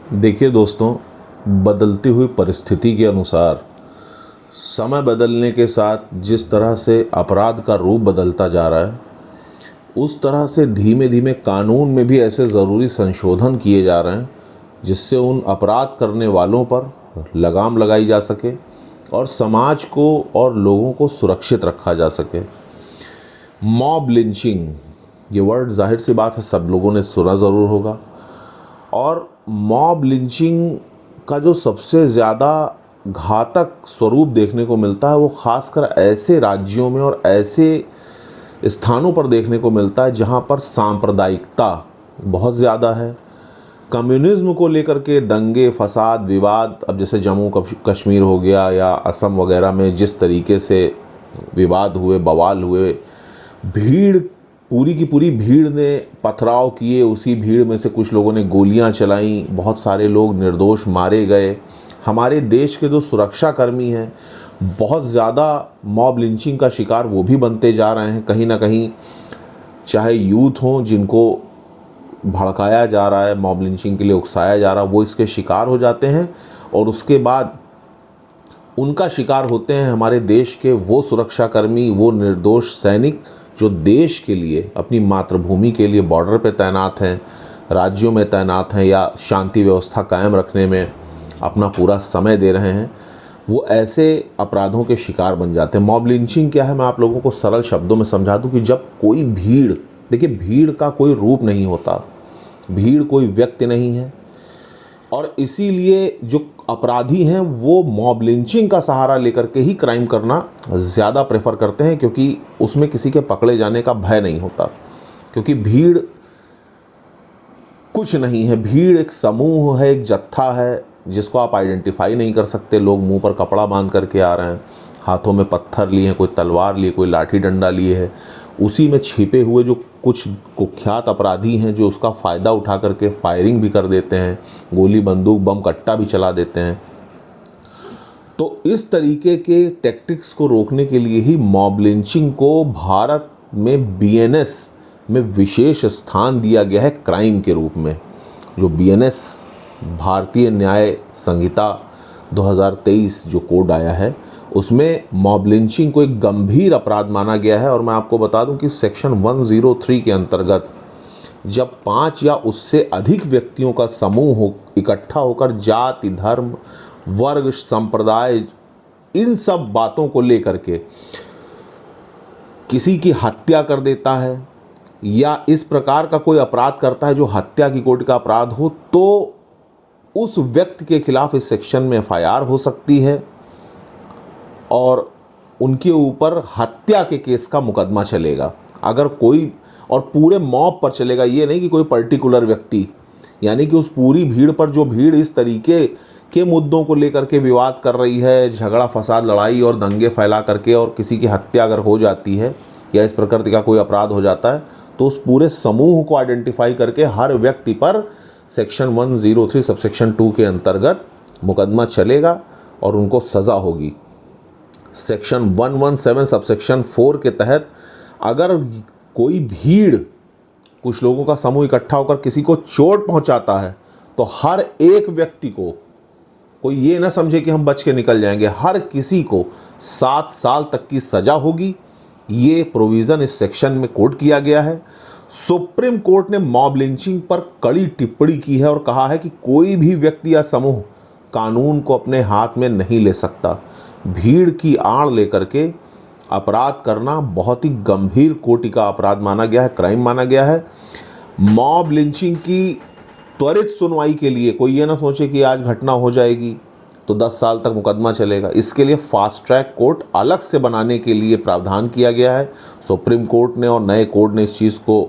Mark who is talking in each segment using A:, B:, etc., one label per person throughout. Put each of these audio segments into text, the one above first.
A: देखिए दोस्तों, बदलती हुई परिस्थिति के अनुसार समय बदलने के साथ जिस तरह से अपराध का रूप बदलता जा रहा है, उस तरह से धीमे धीमे कानून में भी ऐसे ज़रूरी संशोधन किए जा रहे हैं जिससे उन अपराध करने वालों पर लगाम लगाई जा सके और समाज को और लोगों को सुरक्षित रखा जा सके। मॉब लिंचिंग, ये वर्ड जाहिर सी बात है सब लोगों ने सुना ज़रूर होगा। और मॉब लिंचिंग का जो सबसे ज़्यादा घातक स्वरूप देखने को मिलता है वो ख़ासकर ऐसे राज्यों में और ऐसे स्थानों पर देखने को मिलता है जहाँ पर सांप्रदायिकता बहुत ज़्यादा है। कम्युनिज्म को लेकर के दंगे फसाद विवाद, अब जैसे जम्मू कश्मीर हो गया या असम वगैरह में जिस तरीके से विवाद हुए, बवाल हुए, भीड़ पूरी की पूरी भीड़ ने पथराव किए, उसी भीड़ में से कुछ लोगों ने गोलियां चलाईं, बहुत सारे लोग निर्दोष मारे गए। हमारे देश के जो सुरक्षाकर्मी हैं बहुत ज़्यादा मॉब लिंचिंग का शिकार वो भी बनते जा रहे हैं। कहीं ना कहीं चाहे यूथ हों जिनको भड़काया जा रहा है, मॉब लिंचिंग के लिए उकसाया जा रहा है, वो इसके शिकार हो जाते हैं और उसके बाद उनका शिकार होते हैं हमारे देश के वो सुरक्षाकर्मी, वो निर्दोष सैनिक जो देश के लिए, अपनी मातृभूमि के लिए बॉर्डर पे तैनात हैं, राज्यों में तैनात हैं या शांति व्यवस्था कायम रखने में अपना पूरा समय दे रहे हैं, वो ऐसे अपराधों के शिकार बन जाते हैं। मॉब लिंचिंग क्या है, मैं आप लोगों को सरल शब्दों में समझा दूं कि जब कोई भीड़, देखिए भीड़ का कोई रूप नहीं होता, भीड़ कोई व्यक्ति नहीं है और इसीलिए जो अपराधी हैं वो मॉब लिंचिंग का सहारा लेकर के ही क्राइम करना ज़्यादा प्रेफर करते हैं, क्योंकि उसमें किसी के पकड़े जाने का भय नहीं होता। क्योंकि भीड़ कुछ नहीं है, भीड़ एक समूह है, एक जत्था है जिसको आप आइडेंटिफाई नहीं कर सकते। लोग मुंह पर कपड़ा बांध करके आ रहे हैं, हाथों में पत्थर लिए हैं, कोई तलवार लिए, कोई लाठी डंडा लिए है। उसी में छिपे हुए जो कुछ कुख्यात अपराधी हैं जो उसका फ़ायदा उठा करके फायरिंग भी कर देते हैं, गोली बंदूक बम कट्टा भी चला देते हैं। तो इस तरीके के टैक्टिक्स को रोकने के लिए ही मॉब लिंचिंग को भारत में बीएनएस में विशेष स्थान दिया गया है क्राइम के रूप में। जो बीएनएस भारतीय न्याय संहिता 2023 जो कोड आया है उसमें मॉब लिंचिंग को एक गंभीर अपराध माना गया है। और मैं आपको बता दूं कि सेक्शन 103 के अंतर्गत जब 5 या उससे अधिक व्यक्तियों का समूह इकट्ठा होकर जाति, धर्म, वर्ग, संप्रदाय, इन सब बातों को लेकर के किसी की हत्या कर देता है या इस प्रकार का कोई अपराध करता है जो हत्या की कोटि का अपराध हो, तो उस व्यक्ति के खिलाफ इस सेक्शन में एफआईआर हो सकती है और उनके ऊपर हत्या के केस का मुकदमा चलेगा। अगर कोई, और पूरे मॉब पर चलेगा, ये नहीं कि कोई पर्टिकुलर व्यक्ति, यानी कि उस पूरी भीड़ पर जो भीड़ इस तरीके के मुद्दों को लेकर के विवाद कर रही है, झगड़ा फसाद लड़ाई और दंगे फैला करके, और किसी की हत्या अगर हो जाती है या इस प्रकार का कोई अपराध हो जाता है तो उस पूरे समूह को आइडेंटिफाई करके हर व्यक्ति पर सेक्शन 103 सबसेक्शन 2 के अंतर्गत मुकदमा चलेगा और उनको सज़ा होगी। सेक्शन 117 सबसेक्शन 4 के तहत अगर कोई भीड़, कुछ लोगों का समूह इकट्ठा होकर किसी को चोट पहुंचाता है तो हर एक व्यक्ति को, कोई ये ना समझे कि हम बच के निकल जाएंगे, हर किसी को 7 साल तक की सज़ा होगी। ये प्रोविज़न इस सेक्शन में कोड किया गया है। सुप्रीम कोर्ट ने मॉब लिंचिंग पर कड़ी टिप्पणी की है और कहा है कि कोई भी व्यक्ति या समूह कानून को अपने हाथ में नहीं ले सकता। भीड़ की आड़ लेकर के अपराध करना बहुत ही गंभीर कोटि का अपराध माना गया है, क्राइम माना गया है। मॉब लिंचिंग की त्वरित सुनवाई के लिए कोई ये ना सोचे कि आज घटना हो जाएगी तो 10 साल तक मुकदमा चलेगा। इसके लिए फास्ट ट्रैक कोर्ट अलग से बनाने के लिए प्रावधान किया गया है। सुप्रीम कोर्ट ने और नए कोर्ट ने इस चीज़ को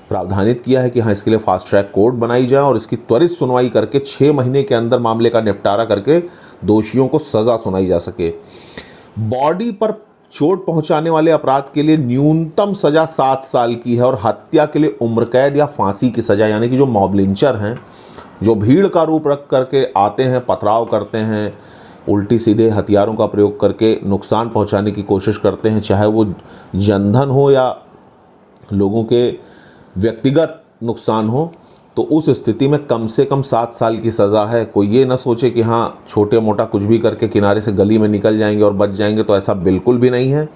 A: प्रावधानित किया है कि हाँ, इसके लिए फास्ट ट्रैक कोर्ट बनाई जाए और इसकी त्वरित सुनवाई करके 6 महीने के अंदर मामले का निपटारा करके दोषियों को सज़ा सुनाई जा सके। बॉडी पर चोट पहुंचाने वाले अपराध के लिए न्यूनतम सज़ा 7 साल की है और हत्या के लिए उम्र कैद या फांसी की सज़ा। यानी कि जो मॉब लिंचर हैं, जो भीड़ का रूप रख करके आते हैं, पथराव करते हैं, उल्टी सीधे हथियारों का प्रयोग करके नुकसान पहुंचाने की कोशिश करते हैं, चाहे वो जनधन हो या लोगों के व्यक्तिगत नुकसान हो, तो उस स्थिति में कम से कम 7 साल की सज़ा है। कोई ये ना सोचे कि हाँ छोटे मोटा कुछ भी करके किनारे से गली में निकल जाएंगे और बच जाएंगे, तो ऐसा बिल्कुल भी नहीं है।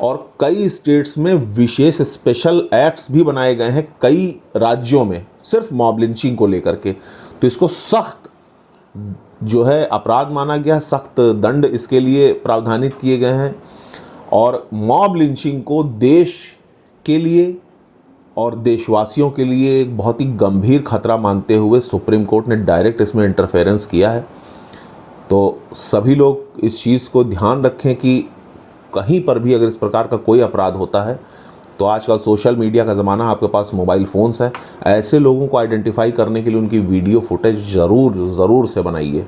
A: और कई स्टेट्स में विशेष स्पेशल एक्ट्स भी बनाए गए हैं कई राज्यों में, सिर्फ मॉब लिंचिंग को लेकर के। तो इसको सख्त जो है अपराध माना गया, सख्त दंड इसके लिए प्रावधानित किए गए हैं। और मॉब लिंचिंग को देश के लिए और देशवासियों के लिए एक बहुत ही गंभीर खतरा मानते हुए सुप्रीम कोर्ट ने डायरेक्ट इसमें इंटरफेरेंस किया है। तो सभी लोग इस चीज़ को ध्यान रखें कि कहीं पर भी अगर इस प्रकार का कोई अपराध होता है तो आजकल सोशल मीडिया का ज़माना, आपके पास मोबाइल फ़ोन्स है, ऐसे लोगों को आइडेंटिफाई करने के लिए उनकी वीडियो फुटेज ज़रूर से बनाइए।